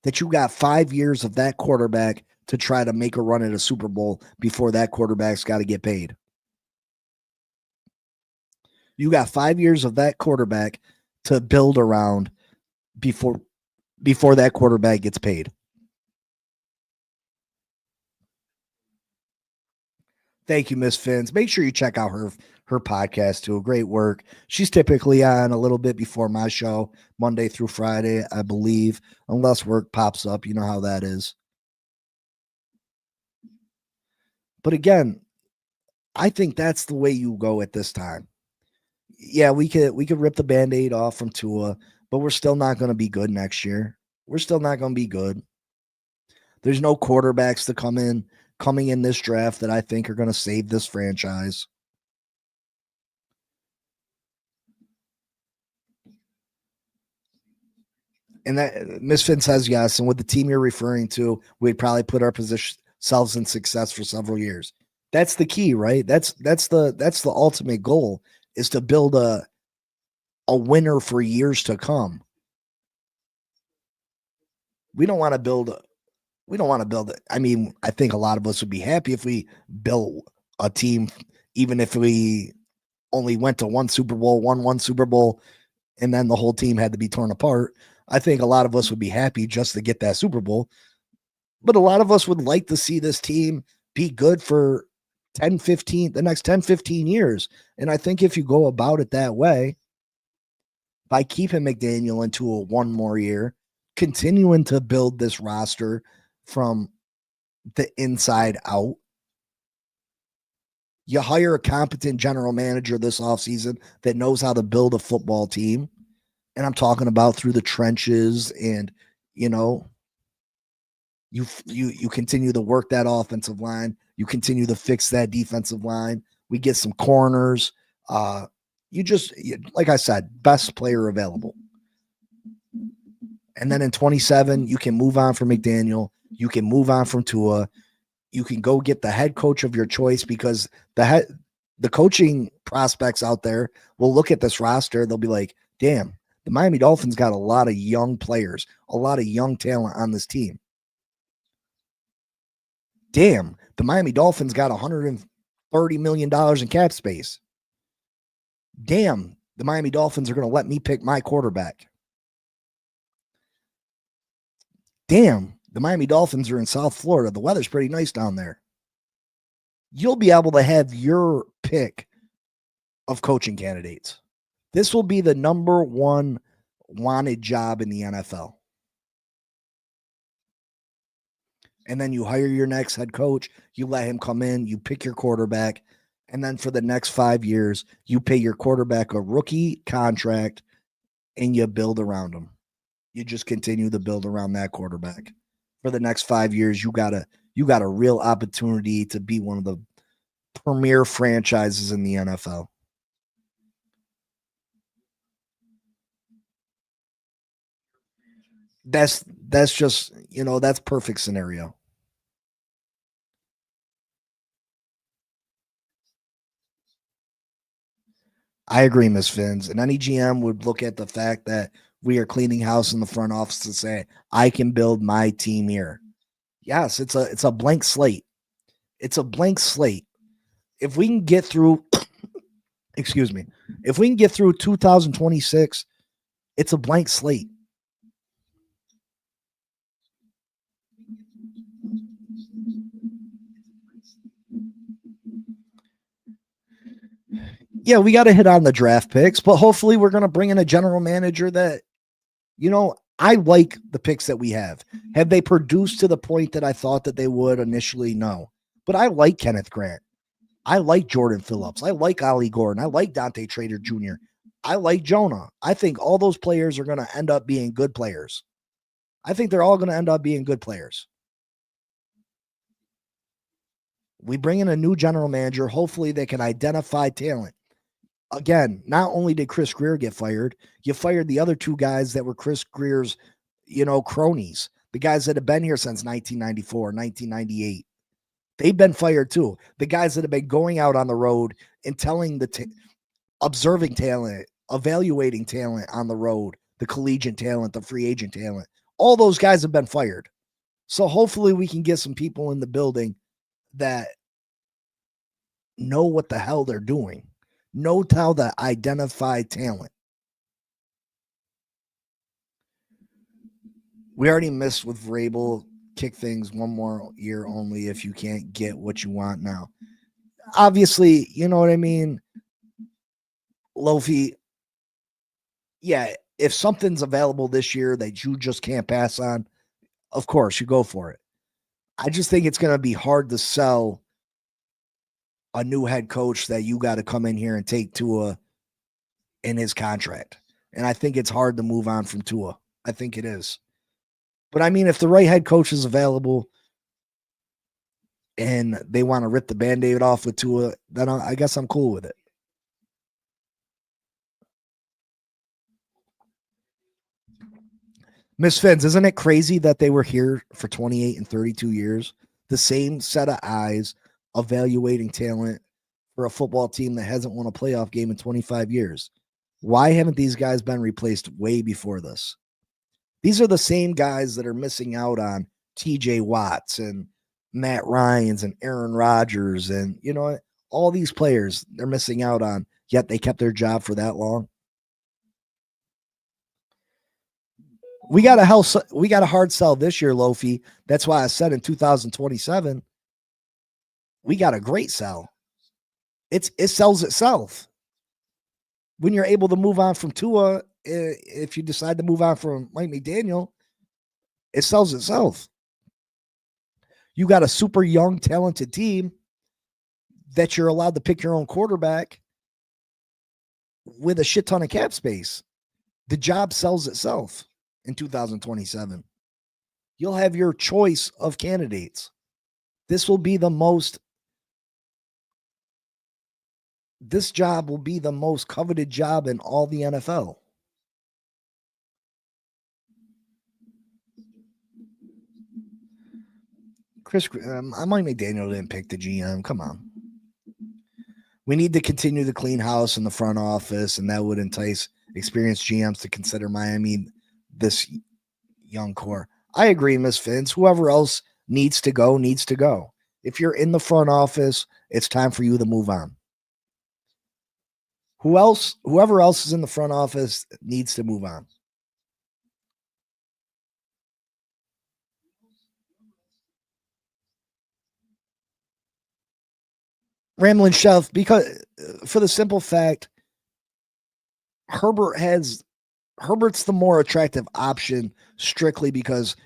that you got 5 years of that quarterback to try to make a run at a Super Bowl before that quarterback's got to get paid. You got 5 years of that quarterback to build around before that quarterback gets paid. Thank you, Miss Finns. Make sure you check out her podcast too. Great work. She's typically on a little bit before my show, Monday through Friday, I believe, unless work pops up. You know how that is. But again, I think that's the way you go at this time. Yeah, we could rip the Band-Aid off from Tua, but we're still not going to be good next year. We're still not going to be good. There's no quarterbacks coming in this draft that I think are going to save this franchise. And that Miss Finn says yes. And with the team you're referring to, we'd probably put ourselves in success for several years. That's the key, right? That's the ultimate goal, is to build a winner for years to come. We don't want to build it. I mean, I think a lot of us would be happy if we built a team, even if we only went to one Super Bowl, won one Super Bowl, and then the whole team had to be torn apart. I think a lot of us would be happy just to get that Super Bowl. But a lot of us would like to see this team be good for the next 10, 15 years. And I think if you go about it that way, by keeping McDaniel into a one more year, continuing to build this roster from the inside out, you hire a competent general manager this offseason that knows how to build a football team. And I'm talking about through the trenches, and, you know, you continue to work that offensive line. You continue to fix that defensive line. We get some corners. Like I said, best player available. And then in 27, you can move on from McDaniel. You can move on from Tua. You can go get the head coach of your choice, because the coaching prospects out there will look at this roster. They'll be like, damn, the Miami Dolphins got a lot of young players, a lot of young talent on this team. Damn, the Miami Dolphins got $130 million in cap space. Damn, the Miami Dolphins are going to let me pick my quarterback. Damn, the Miami Dolphins are in South Florida. The weather's pretty nice down there. You'll be able to have your pick of coaching candidates. This will be the number one wanted job in the NFL. And then you hire your next head coach. You let him come in. You pick your quarterback. And then for the next 5 years, you pay your quarterback a rookie contract, and you build around him. You just continue to build around that quarterback. For the next 5 years, you got a real opportunity to be one of the premier franchises in the NFL. That's just, that's perfect scenario. I agree, Ms. Finns. And any GM would look at the fact that we are cleaning house in the front office to say, I can build my team here. Yes, it's a blank slate. It's a blank slate. If we can get through, excuse me, if we can get through 2026, it's a blank slate. Yeah, we got to hit on the draft picks, but hopefully we're going to bring in a general manager that, I like the picks that we have. Have they produced to the point that I thought that they would initially? No. But I like Kenneth Grant. I like Jordan Phillips. I like Ollie Gordon. I like Dante Trader Jr. I like Jonah. I think all those players are going to end up being good players. I think they're all going to end up being good players. We bring in a new general manager. Hopefully they can identify talent. Again, not only did Chris Greer get fired, you fired the other two guys that were Chris Greer's, cronies, the guys that have been here since 1994, 1998. They've been fired too. The guys that have been going out on the road and telling observing talent, evaluating talent on the road, the collegiate talent, the free agent talent. All those guys have been fired. So hopefully we can get some people in the building that know what the hell they're doing. Know how to identify talent. We already missed with Vrabel. Kick things one more year only if you can't get what you want now. Obviously, you know what I mean? Lofi, yeah, if something's available this year that you just can't pass on, of course, you go for it. I just think it's going to be hard to sell a new head coach that you got to come in here and take Tua in his contract. And I think it's hard to move on from Tua. I think it is. But I mean, if the right head coach is available and they want to rip the Band-Aid off with Tua, then I guess I'm cool with it. Miss Fins, isn't it crazy that they were here for 28 and 32 years? The same set of eyes evaluating talent for a football team that hasn't won a playoff game in 25 years. Why haven't these guys been replaced way before this? These are the same guys that are missing out on TJ Watts and Matt Ryans and Aaron Rodgers and, all these players they're missing out on, yet they kept their job for that long. We got a hard sell this year, Lofi. That's why I said in 2027, we got a great sell. It sells itself. When you're able to move on from Tua, if you decide to move on from Mike McDaniel, it sells itself. You got a super young, talented team that you're allowed to pick your own quarterback with a shit ton of cap space. The job sells itself in 2027. You'll have your choice of candidates. This job will be the most coveted job in all the NFL. Mike McDaniel didn't pick the GM. Come on. We need to continue to clean house in the front office, and that would entice experienced GMs to consider Miami this young core. I agree, Ms. Fins. Whoever else needs to go, needs to go. If you're in the front office, it's time for you to move on. Whoever else is in the front office needs to move on. Ramblin' Chef, because for the simple fact, Herbert's the more attractive option strictly because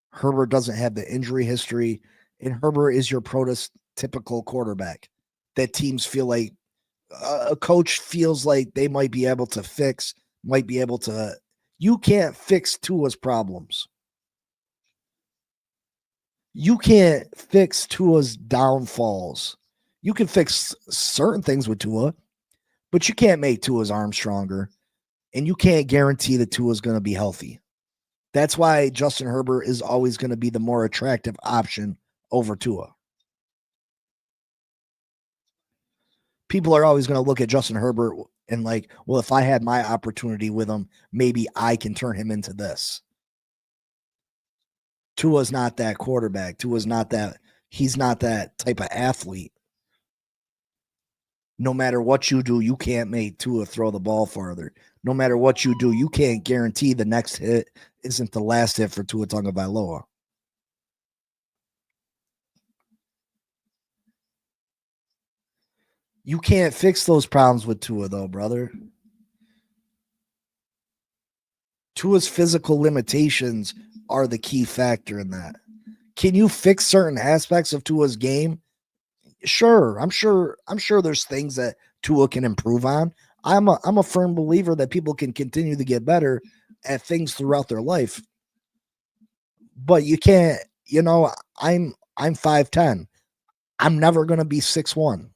Herbert doesn't have the injury history, and Herbert is your prototypical quarterback that teams feel like a coach feels like they might be able to fix, you can't fix Tua's problems. You can't fix Tua's downfalls. You can fix certain things with Tua, but you can't make Tua's arm stronger, and you can't guarantee that Tua's going to be healthy. That's why Justin Herbert is always going to be the more attractive option over Tua. people are always going to look at Justin Herbert and like, well, if I had my opportunity with him, maybe I can turn him into this. Tua's not that quarterback. He's not that type of athlete. No matter what you do, you can't make Tua throw the ball farther. No matter what you do, you can't guarantee the next hit isn't the last hit for Tua Tagovailoa. You can't fix those problems with Tua, though, brother. Tua's physical limitations are the key factor in that. Can you fix certain aspects of Tua's game? Sure. I'm sure there's things that Tua can improve on. I'm a firm believer that people can continue to get better at things throughout their life. But you can't, I'm 5'10". I'm never gonna be 6'1".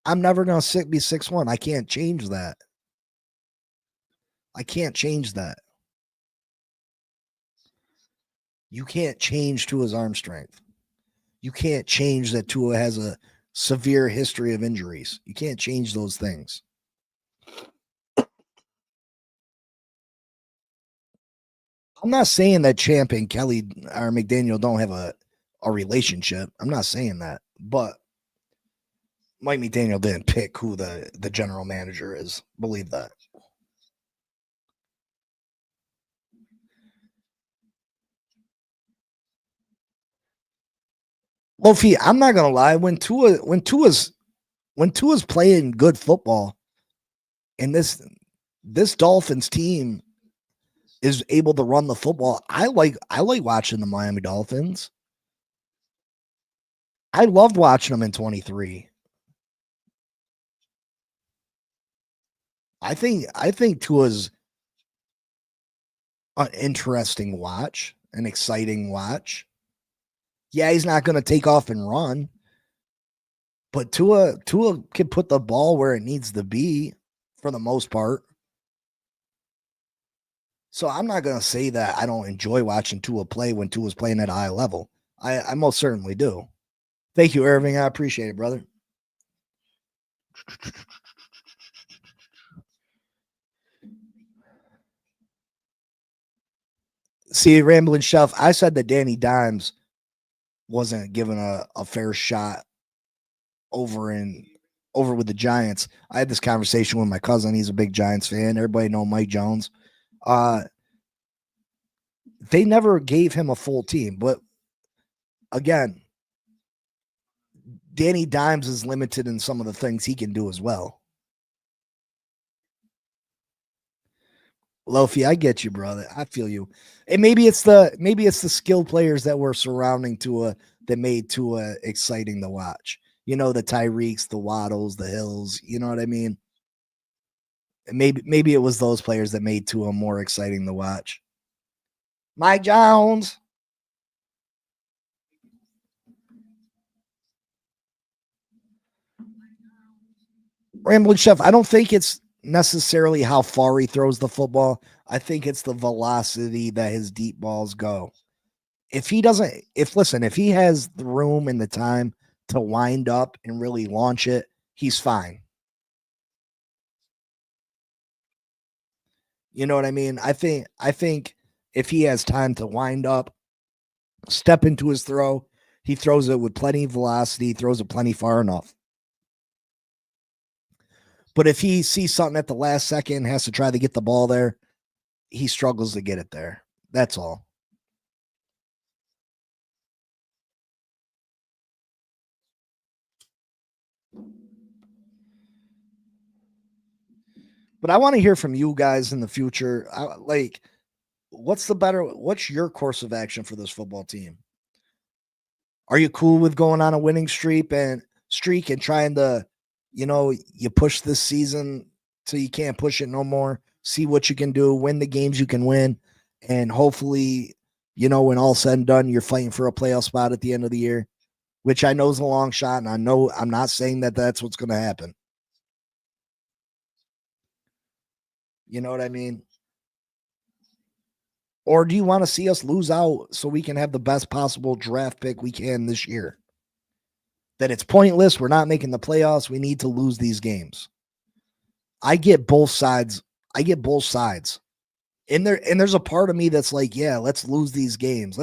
I'm never gonna be 6'1". I can't change that. I can't change that. You can't change Tua's arm strength. You can't change that Tua has a severe history of injuries. You can't change those things. I'm not saying that Champ and Kelly or McDaniel don't have a relationship. I'm not saying that. But Mike McDaniel didn't pick who the general manager is. Believe that. Lofi, I'm not gonna lie. When Tua's playing good football, and this Dolphins team is able to run the football, I like watching the Miami Dolphins. I loved watching them in 23. I think Tua's an interesting watch, an exciting watch. Yeah, he's not going to take off and run, but Tua can put the ball where it needs to be for the most part. So I'm not going to say that I don't enjoy watching Tua play when Tua's playing at a high level. I most certainly do. Thank you, Irving. I appreciate it, brother. See, Rambling Chef, I said that Danny Dimes wasn't given a fair shot over with the Giants. I had this conversation with my cousin. He's a big Giants fan. Everybody know Mike Jones. They never gave him a full team, but again, Danny Dimes is limited in some of the things he can do as well. Lofi, I get you, brother. I feel you. And maybe it's the skilled players that were surrounding Tua that made Tua exciting to watch. The Tyreeks, the Waddles, the Hills. You know what I mean? Maybe it was those players that made Tua more exciting to watch. Mike Jones. Rambling Chef, I don't think it's necessarily how far he throws the football. I think it's the velocity that his deep balls go. If he has the room and the time to wind up and really launch it, he's fine. You know what I mean? I think if he has time to wind up, step into his throw, he throws it with plenty of velocity, throws it plenty far enough. But if he sees something at the last second, has to try to get the ball there, he struggles to get it there. That's all. But I want to hear from you guys in the future. What's your course of action for this football team? Are you cool with going on a winning streak and trying to, you push this season till you can't push it no more, see what you can do, win the games you can win, and hopefully, when all said and done, you're fighting for a playoff spot at the end of the year, which I know is a long shot, and I know I'm not saying that that's what's going to happen. You know what I mean? Or do you want to see us lose out so we can have the best possible draft pick we can this year? that it's pointless. We're not making the playoffs. We need to lose these games. I get both sides. And there's a part of me that's like, yeah, let's lose these games.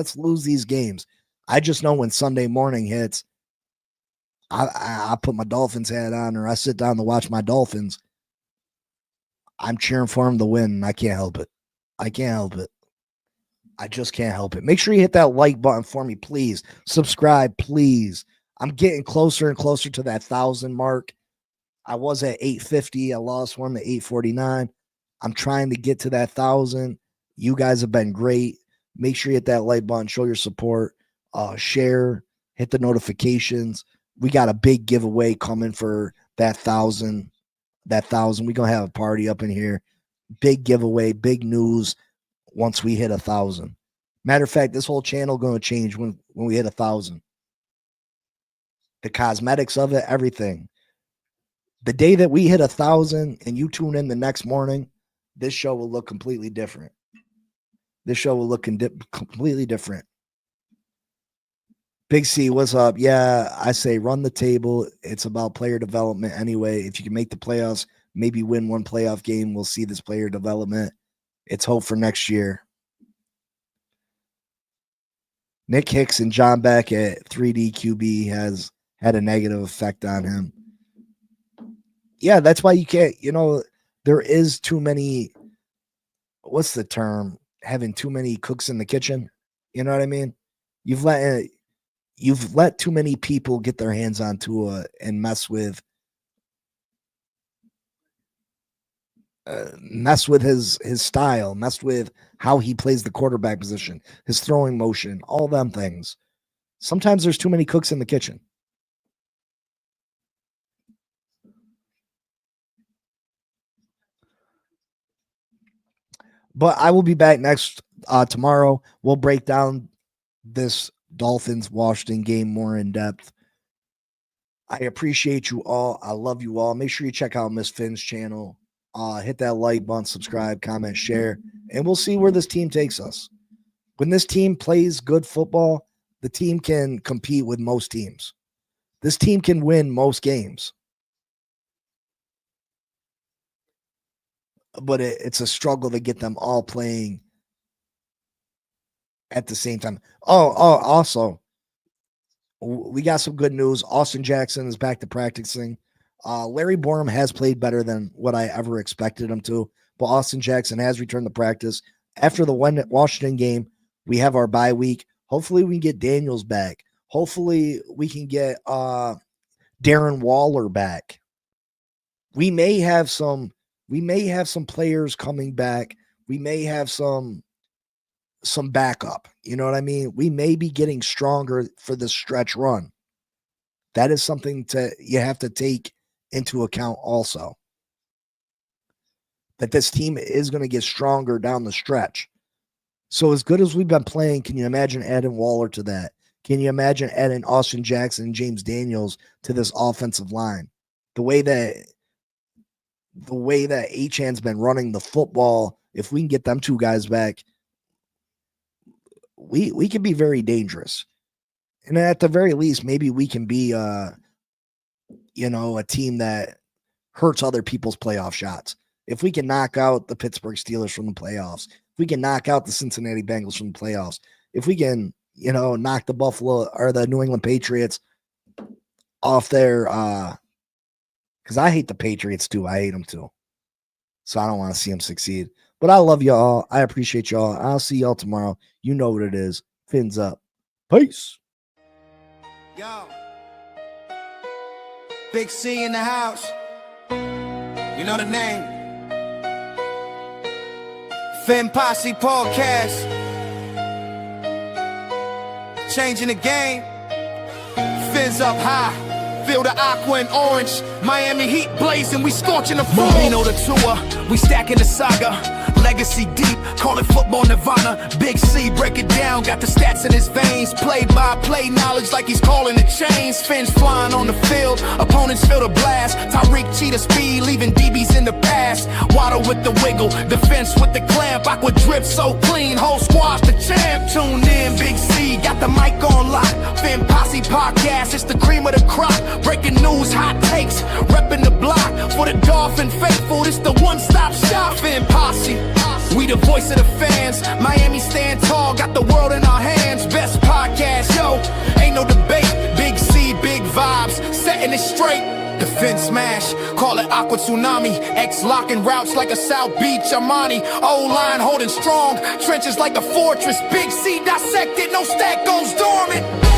I just know when Sunday morning hits, I put my Dolphins hat on, or I sit down to watch my Dolphins. I'm cheering for them to win, and I can't help it. I just can't help it. Make sure you hit that like button for me, please. Subscribe, please. I'm getting closer and closer to that 1,000 mark. I was at 850. I lost one to 849. I'm trying to get to that 1,000. You guys have been great. Make sure you hit that like button. Show your support. Share. Hit the notifications. We got a big giveaway coming for that 1,000. We're going to have a party up in here. Big giveaway, big news once we hit 1,000. Matter of fact, this whole channel going to change when we hit 1,000. The cosmetics of it, everything. The day that we hit 1,000 and you tune in the next morning, this show will look completely different. Completely different. Big C, what's up? Yeah, I say run the table. It's about player development anyway. If you can make the playoffs, maybe win one playoff game, we'll see this player development. It's hope for next year. Nick Hicks and John Beck at 3D QB has had a negative effect on him. Yeah, that's why you can't, there is too many, what's the term? Having too many cooks in the kitchen. You know what I mean? You've let too many people get their hands on Tua and mess with his style, mess with how he plays the quarterback position, his throwing motion, all them things. Sometimes there's too many cooks in the kitchen. But I will be back tomorrow. We'll break down this Dolphins-Washington game more in depth. I appreciate you all. I love you all. Make sure you check out Miss Finn's channel. Hit that like button, subscribe, comment, share, and we'll see where this team takes us. When this team plays good football, the team can compete with most teams. This team can win most games. But it's a struggle to get them all playing at the same time. Also, we got some good news. Austin Jackson is back to practicing. Larry Borum has played better than what I ever expected him to, but Austin Jackson has returned to practice. After the Washington game, we have our bye week. Hopefully we can get Daniels back. Hopefully we can get Darren Waller back. We may have some players coming back. We may have some backup. You know what I mean? We may be getting stronger for the stretch run. That is something you have to take into account also. That this team is going to get stronger down the stretch. So as good as we've been playing, can you imagine adding Waller to that? Can you imagine adding Austin Jackson and James Daniels to this offensive line? The way that Achan's been running the football, if we can get them two guys back, we can be very dangerous. And at the very least, maybe we can be a team that hurts other people's playoff shots. If we can knock out the Pittsburgh Steelers from the playoffs, if we can knock out the Cincinnati Bengals from the playoffs, if we can, knock the Buffalo or the New England Patriots off their because I hate the Patriots too. I hate them too. So I don't want to see them succeed. But I love y'all. I appreciate y'all. I'll see y'all tomorrow. You know what it is. Fins up. Peace. Yo. Big C in the house. You know the name. Fin Posse Podcast. Changing the game. Fins up high. Feel the aqua and orange. Miami heat blazing. We scorching the floor. Marino the tour. We stacking the saga. Legacy deep. Call it football nirvana. Big C, break it down. Got the stats in his veins. Play-by-play knowledge like he's calling the chains. Fins flying on the field. Opponents feel the blast. Tyreek cheetah speed, leaving DBs in the past. Waddle with the wiggle. Defense with the clamp. Aqua drip so clean. Whole squad's the champ. Tune in, Big C. Got the mic on lock. Fin Posse podcast. It's the cream of the crop. Breaking news, hot takes. Repping the block. For the Dolphin faithful, it's the one-stop shop. Fin Posse. We the voice of the fans. Miami stand tall, got the world in our hands. Best podcast, yo, ain't no debate. Big C, big vibes, setting it straight. Defense smash, call it Aqua Tsunami. X locking routes like a South Beach Armani. O-line holding strong, trenches like a fortress. Big C dissected, no stack goes dormant.